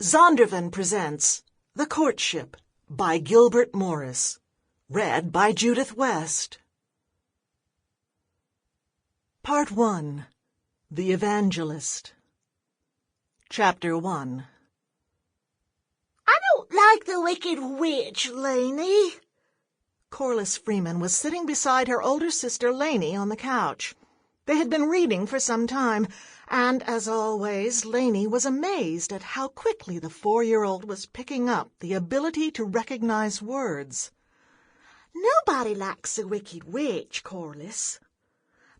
Zondervan presents The Courtship by Gilbert Morris. Read by Judith West. Part 1. The Evangelist. Chapter 1. I don't like the Wicked Witch, Lanie. Corliss Freeman was sitting beside her older sister Lanie on the couch. They had been reading for some time, and, as always, Lanie was amazed at how quickly the 4-year-old was picking up the ability to recognize words. Nobody likes the Wicked Witch, Corliss.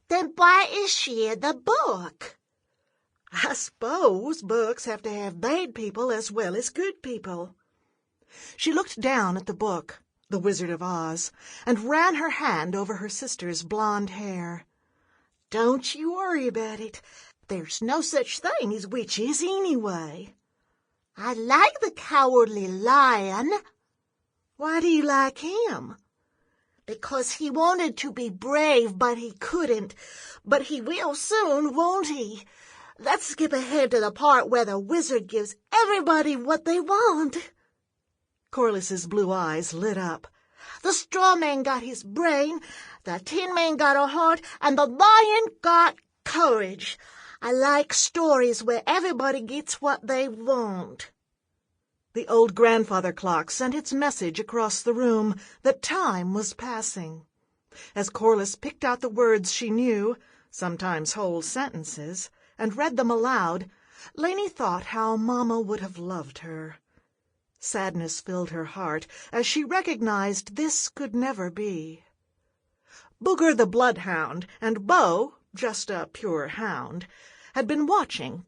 Then why is she in the book? I suppose books have to have bad people as well as good people. She looked down at the book, The Wizard of Oz, and ran her hand over her sister's blonde hair. Don't you worry about it. There's no such thing as witches anyway. I like the Cowardly Lion. Why do you like him? Because he wanted to be brave, but he couldn't. But he will soon, won't he? Let's skip ahead to the part where the wizard gives everybody what they want. Corliss's blue eyes lit up. The straw man got his brain, the tin man got a heart, and the lion got courage. I like stories where everybody gets what they want. The old grandfather clock sent its message across the room that time was passing. As Corliss picked out the words she knew, sometimes whole sentences, and read them aloud, Lanie thought how Mama would have loved her. Sadness filled her heart as she recognized this could never be. Booger the bloodhound and Bo, just a pure hound, had been watching.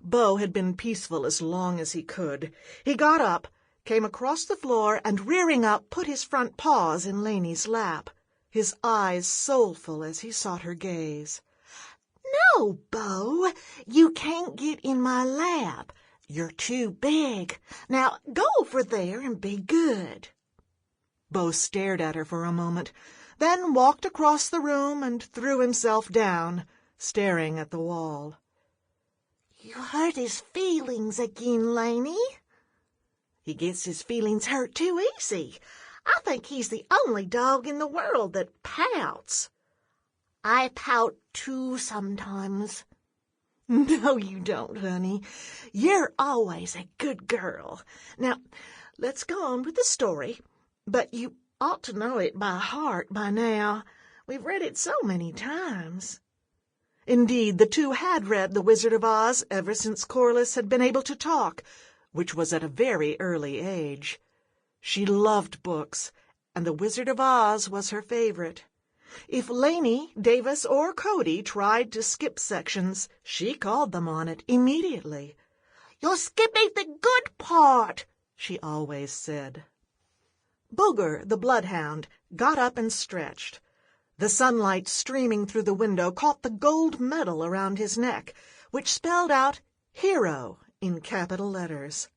Bo had been peaceful as long as he could. He got up, came across the floor, and rearing up, put his front paws in Lanie's lap, his eyes soulful as he sought her gaze. No, Bo, you can't get in my lap. You're too big. Now go over there and be good. Bo stared at her for a moment, then walked across the room and threw himself down, staring at the wall. You hurt his feelings again, Lanie. He gets his feelings hurt too easy. I think he's the only dog in the world that pouts. I pout too sometimes. No, you don't, honey. You're always a good girl. Now, let's go on with the story. But you ought to know it by heart by now. We've read it so many times. Indeed, the two had read The Wizard of Oz ever since Corliss had been able to talk, which was at a very early age. She loved books, and The Wizard of Oz was her favorite. If Lanie, Davis, or Cody tried to skip sections, she called them on it immediately. You're skipping the good part, she always said. Booger, the bloodhound, got up and stretched. The sunlight streaming through the window caught the gold medal around his neck, which spelled out Hero in capital letters.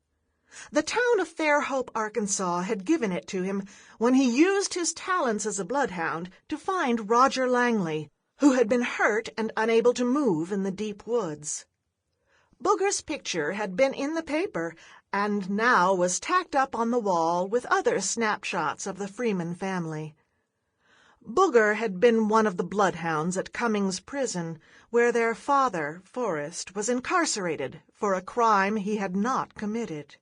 The town of Fairhope, Arkansas, had given it to him when he used his talents as a bloodhound to find Roger Langley, who had been hurt and unable to move in the deep woods. Booger's picture had been in the paper and now was tacked up on the wall with other snapshots of the Freeman family. Booger had been one of the bloodhounds at Cummings Prison, where their father, Forrest, was incarcerated for a crime he had not committed.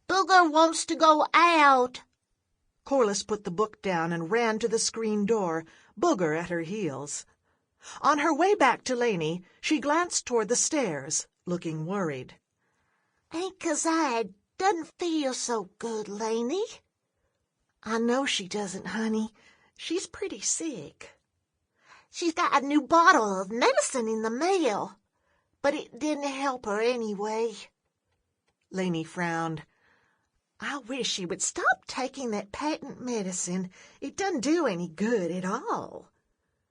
Booger wants to go out. Corliss put the book down and ran to the screen door, Booger at her heels. On her way back to Lanie, she glanced toward the stairs, looking worried. Aunt Keziah doesn't feel so good, Lanie. I know she doesn't, honey. She's pretty sick. She's got a new bottle of medicine in the mail, but it didn't help her anyway. Lanie frowned. I wish she would stop taking that patent medicine. It doesn't do any good at all.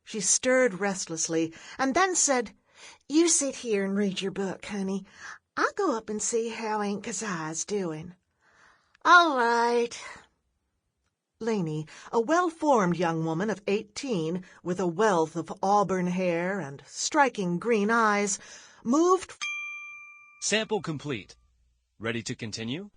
She stirred restlessly and then said, You sit here and read your book, honey. I'll go up and see how Aunt Keziah's doing. All right. Lanie, a well-formed young woman of 18, with a wealth of auburn hair and striking green eyes, moved. Sample complete. Ready to continue?